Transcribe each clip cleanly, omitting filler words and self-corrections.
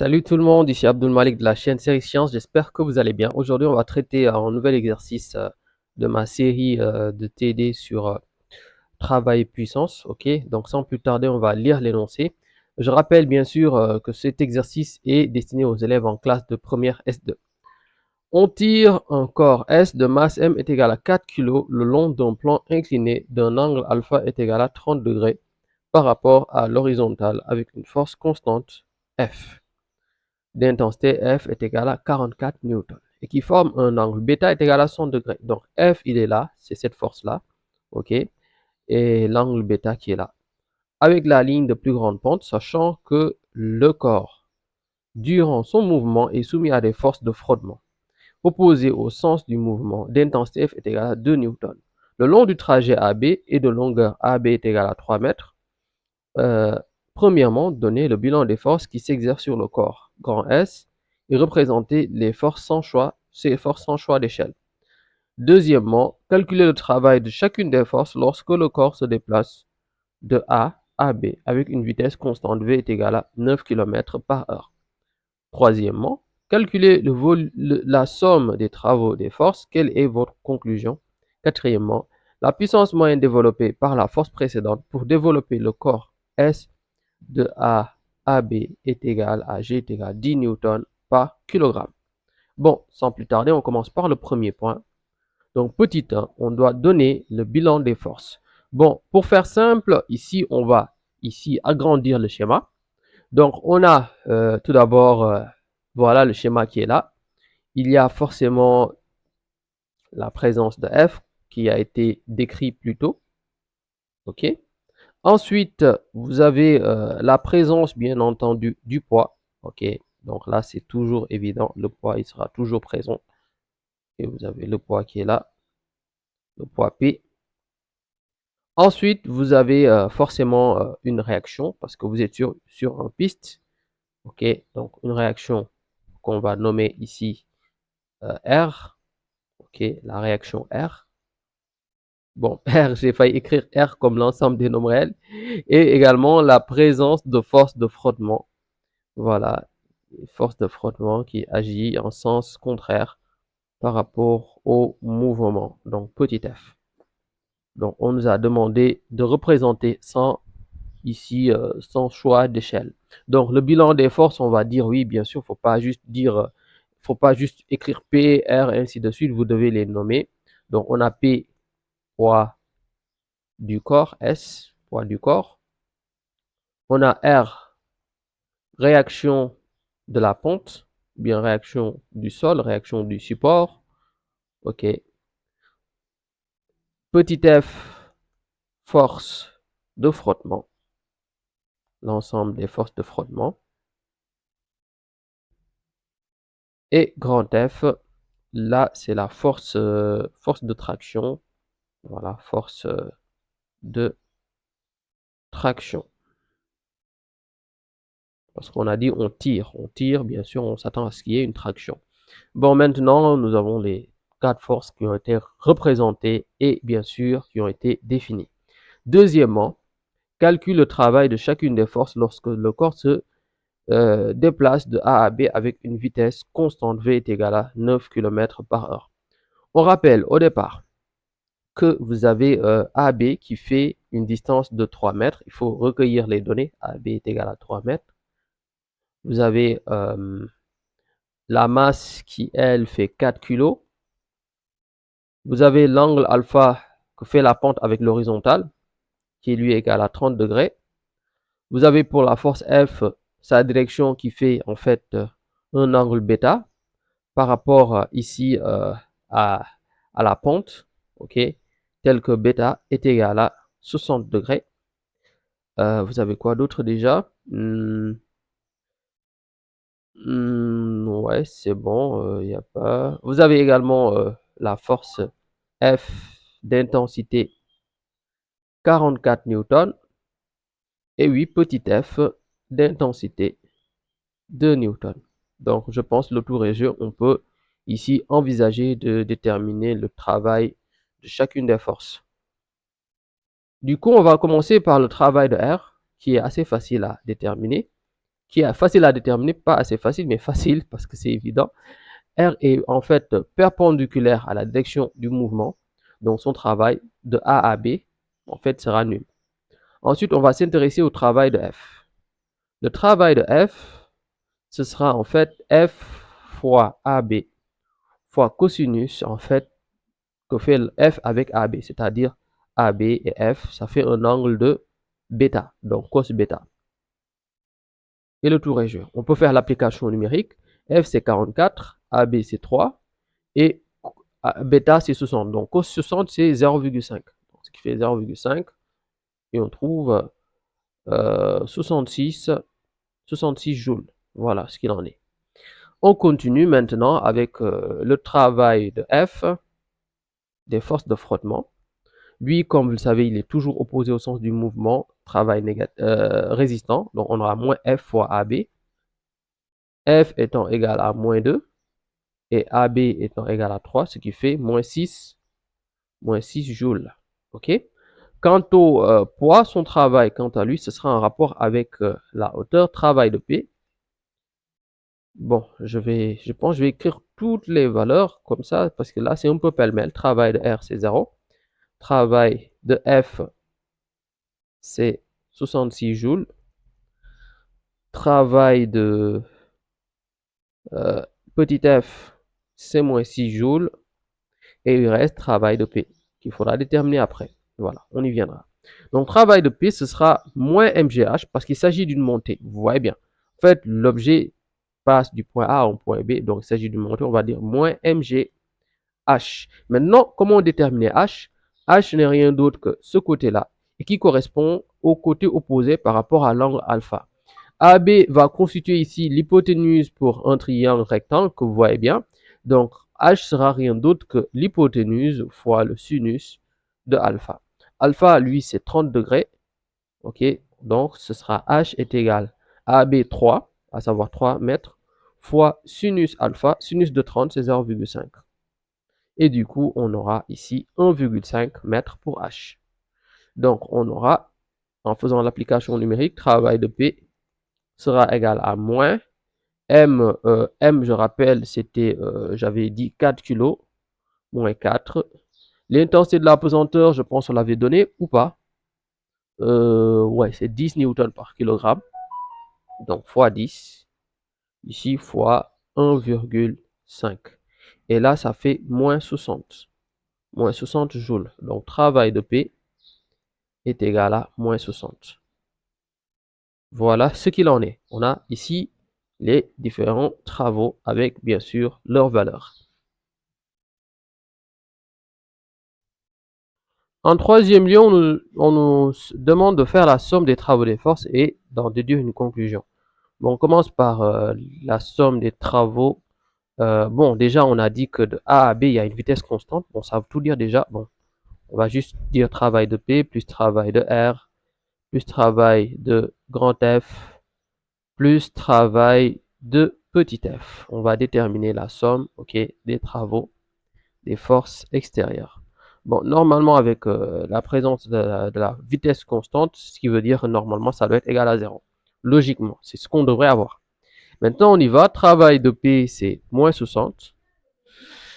Salut tout le monde, ici Abdul Malik de la chaîne Série Science, j'espère que vous allez bien. Aujourd'hui, on va traiter un nouvel exercice de ma série de TD sur travail et puissance. Ok, donc sans plus tarder, on va lire l'énoncé. Je rappelle bien sûr que cet exercice est destiné aux élèves en classe de première S2. On tire un corps S de masse M est égal à 4 kg le long d'un plan incliné d'un angle alpha est égal à 30 degrés par rapport à l'horizontale avec une force constante F d'intensité F est égal à 44 newtons et qui forme un angle bêta est égal à 100 degrés. Donc F, il est là, c'est cette force-là, ok, et l'angle bêta qui est là. Avec la ligne de plus grande pente, sachant que le corps, durant son mouvement, est soumis à des forces de frottement opposées au sens du mouvement d'intensité F est égal à 2 newtons. Le long du trajet AB et de longueur AB est égal à 3 mètres. Euh, Premièrement, donner le bilan des forces qui s'exercent sur le corps, grand S, et représenter les forces sans choix, ces forces sans choix d'échelle. Deuxièmement, calculer le travail de chacune des forces lorsque le corps se déplace de A à B avec une vitesse constante V est égale à 9 km par heure. Troisièmement, calculer la somme des travaux des forces. Quelle est votre conclusion? Quatrièmement, la puissance moyenne développée par la force précédente pour développer le corps S de A à B est égal à G est égal à 10 newtons par kilogramme. Bon, sans plus tarder, on commence par le premier point. Donc, petit 1, on doit donner le bilan des forces. Bon, pour faire simple, ici, on va agrandir le schéma. Donc, on a tout d'abord, voilà le schéma qui est là. Il y a forcément la présence de F qui a été décrit plus tôt. OK. Ensuite, vous avez la présence, bien entendu, du poids. OK. Donc là, c'est toujours évident. Le poids, il sera toujours présent. Et vous avez le poids qui est là, le poids P. Ensuite, vous avez forcément une réaction parce que vous êtes sur un piste. OK. Donc, une réaction qu'on va nommer ici R. OK. La réaction R. Bon, R, j'ai failli écrire R comme l'ensemble des nombres réels. Et également la présence de force de frottement. Voilà, force de frottement qui agit en sens contraire par rapport au mouvement. Donc, petit f. Donc, on nous a demandé de représenter sans ici, sans choix d'échelle. Donc, le bilan des forces, on va dire oui, bien sûr, faut pas juste écrire P, R, et ainsi de suite. Vous devez les nommer. Donc, on a P, poids du corps, S, poids du corps. On a R, réaction de la pente, bien réaction du sol, réaction du support. OK. Petit f, force de frottement, l'ensemble des forces de frottement. Et grand F, là, c'est la force, force de traction. Voilà, force de traction. Parce qu'on a dit on tire, bien sûr, on s'attend à ce qu'il y ait une traction. Bon, maintenant, nous avons les 4 forces qui ont été représentées et bien sûr qui ont été définies. Deuxièmement, calcule le travail de chacune des forces lorsque le corps se déplace de A à B avec une vitesse constante V est égale à 9 km par heure. On rappelle au départ que vous avez AB qui fait une distance de 3 mètres. Il faut recueillir les données. AB est égal à 3 mètres. Vous avez la masse qui, elle, fait 4 kg. Vous avez l'angle alpha que fait la pente avec l'horizontale, qui lui est égal à 30 degrés. Vous avez pour la force F, sa direction qui fait en fait un angle bêta par rapport ici à, à la pente, ok, tel que bêta est égal à 60 degrés. Vous avez quoi d'autre déjà? Ouais, c'est bon, il n'y a pas. Vous avez également la force F d'intensité 44 newtons et oui, petit f d'intensité 2 newtons. Donc, je pense le tour est jeu, on peut ici envisager de déterminer le travail de chacune des forces. Du coup, on va commencer par le travail de R, qui est assez facile à déterminer. qui est facile à déterminer, pas assez facile, mais facile parce que c'est évident. R est en fait perpendiculaire à la direction du mouvement, donc son travail de A à B, en fait, sera nul. Ensuite, on va s'intéresser au travail de F. Le travail de F, ce sera en fait F fois AB fois cosinus, en fait, que fait F avec AB, c'est-à-dire AB et F, ça fait un angle de bêta, donc cos bêta. Et le tour est joué. On peut faire l'application numérique. F c'est 44, AB c'est 3 et bêta c'est 60. Donc cos 60 c'est 0,5. Ce qui fait 0,5 et on trouve 66 joules. Voilà ce qu'il en est. On continue maintenant avec le travail de F, des forces de frottement. Lui, comme vous le savez, il est toujours opposé au sens du mouvement, travail résistant. Donc on aura moins F fois AB. F étant égal à moins 2 et AB étant égal à 3, ce qui fait moins 6 joules. OK? Quant au poids, son travail, quant à lui, ce sera en rapport avec la hauteur, travail de P. Bon, je pense que je vais écrire toutes les valeurs comme ça, parce que là, c'est un peu pêle-mêle. Travail de R, c'est 0. Travail de F, c'est 66 joules. Travail de petit f, c'est moins 6 joules. Et il reste travail de P, qu'il faudra déterminer après. Voilà, on y viendra. Donc, travail de P, ce sera moins mgh, parce qu'il s'agit d'une montée. Vous voyez bien. En fait, l'objet passe du point A au point B, donc il s'agit d'une montée, on va dire moins mgh. Maintenant, comment déterminer h? H n'est rien d'autre que ce côté-là, et qui correspond au côté opposé par rapport à l'angle alpha. AB va constituer ici l'hypoténuse pour un triangle rectangle que vous voyez bien. Donc, H sera rien d'autre que l'hypoténuse fois le sinus de alpha. Alpha, lui, c'est 30 degrés. OK? Donc, ce sera H est égal à AB 3, à savoir 3 mètres, fois sinus alpha. Sinus de 30, c'est 0,5. Et du coup, on aura ici 1,5 mètres pour H. Donc, on aura, en faisant l'application numérique, travail de P sera égal à moins M, je rappelle, c'était, j'avais dit 4 kg, moins 4. L'intensité de la pesanteur, je pense qu'on l'avait donné ou pas. Ouais, c'est 10 newtons par kilogramme. Donc, fois 10. Ici, fois 1,5. Et là, ça fait moins 60. Moins 60 joules. Donc, travail de P est égal à moins 60. Voilà ce qu'il en est. On a ici les différents travaux avec, bien sûr, leurs valeurs. En troisième lieu, on nous demande de faire la somme des travaux des forces et d'en déduire une conclusion. Bon, on commence par la somme des travaux. Bon, déjà, on a dit que de A à B, il y a une vitesse constante. Bon, ça veut tout dire déjà. Bon, on va juste dire travail de P plus travail de R plus travail de grand F plus travail de petit f. On va déterminer la somme, ok, des travaux des forces extérieures. Bon, normalement, avec la présence de la vitesse constante, ce qui veut dire que normalement, ça doit être égal à 0. Logiquement, c'est ce qu'on devrait avoir. Maintenant, on y va. Travail de P, c'est moins 60.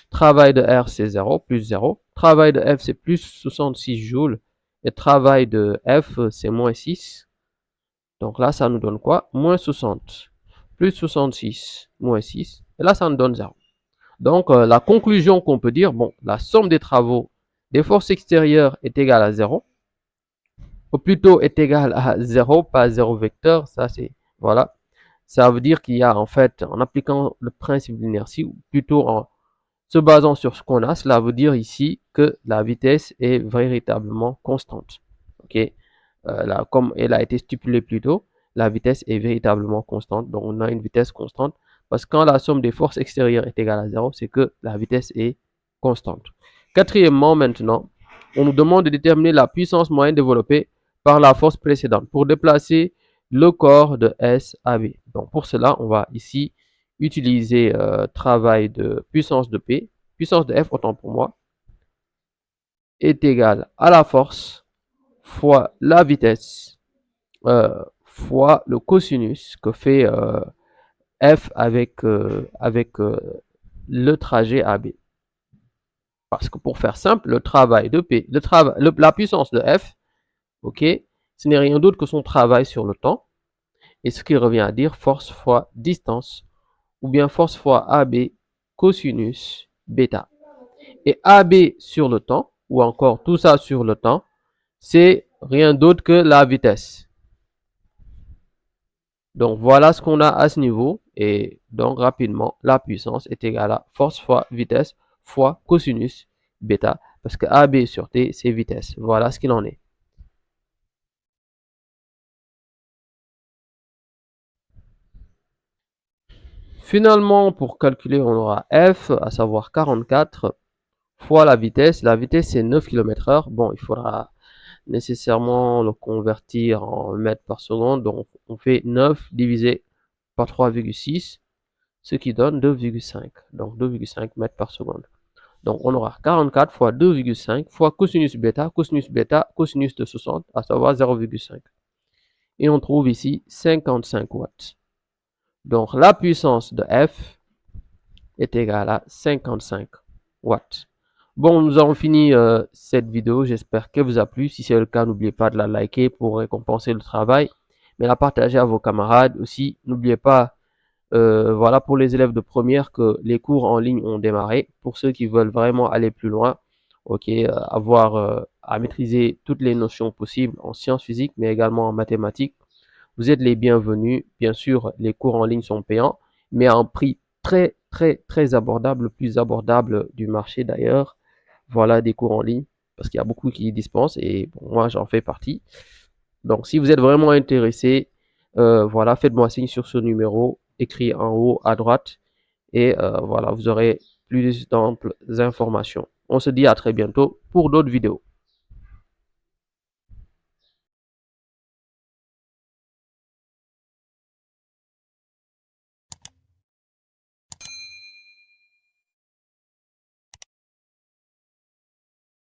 Travail de R, c'est 0, plus 0. Travail de F, c'est plus 66 joules. Et travail de F, c'est moins 6. Donc là, ça nous donne quoi? Moins 60 plus 66 moins 6. Et là, ça nous donne 0. Donc, la conclusion qu'on peut dire, bon, la somme des travaux des forces extérieures est égale à 0. Ou plutôt est égale à 0, pas 0 vecteur. Ça, c'est, voilà. Ça veut dire qu'il y a, en fait, en appliquant le principe d'inertie, ou plutôt en se basant sur ce qu'on a, cela veut dire ici que la vitesse est véritablement constante. OK? Là, comme elle a été stipulée plus tôt, la vitesse est véritablement constante. Donc, on a une vitesse constante. Parce que quand la somme des forces extérieures est égale à 0, c'est que la vitesse est constante. Quatrièmement, maintenant, on nous demande de déterminer la puissance moyenne développée par la force précédente pour déplacer le corps de S à B. Donc, pour cela, on va ici utiliser travail de puissance de P, puissance de F, autant pour moi, est égal à la force fois la vitesse fois le cosinus que fait f avec le trajet AB. Parce que pour faire simple, le travail de P, la puissance de f, ok, ce n'est rien d'autre que son travail sur le temps, et ce qui revient à dire force fois distance, ou bien force fois AB cosinus bêta. Et AB sur le temps, ou encore tout ça sur le temps, c'est rien d'autre que la vitesse. Donc voilà ce qu'on a à ce niveau. Et donc rapidement, la puissance est égale à force fois vitesse fois cosinus bêta. Parce que AB sur T, c'est vitesse. Voilà ce qu'il en est. Finalement, pour calculer, on aura F, à savoir 44, fois la vitesse. La vitesse, c'est 9 km/h. Bon, il faudra nécessairement le convertir en mètres par seconde. Donc, on fait 9 divisé par 3,6, ce qui donne 2,5. Donc, 2,5 mètres par seconde. Donc, on aura 44 fois 2,5 fois cosinus bêta, cosinus de 60, à savoir 0,5. Et on trouve ici 55 watts. Donc, la puissance de F est égale à 55 watts. Bon, nous avons fini cette vidéo. J'espère qu'elle vous a plu. Si c'est le cas, n'oubliez pas de la liker pour récompenser le travail, mais la partager à vos camarades aussi. N'oubliez pas, voilà, pour les élèves de première, que les cours en ligne ont démarré. Pour ceux qui veulent vraiment aller plus loin, ok, avoir à maîtriser toutes les notions possibles en sciences physiques, mais également en mathématiques, vous êtes les bienvenus. Bien sûr, les cours en ligne sont payants, mais à un prix très, très, très abordable, le plus abordable du marché d'ailleurs. Voilà des cours en ligne, parce qu'il y a beaucoup qui y dispensent et bon, moi j'en fais partie. Donc si vous êtes vraiment intéressé, voilà, faites-moi signe sur ce numéro, écrit en haut à droite, et voilà, vous aurez plus d'amples informations. On se dit à très bientôt pour d'autres vidéos.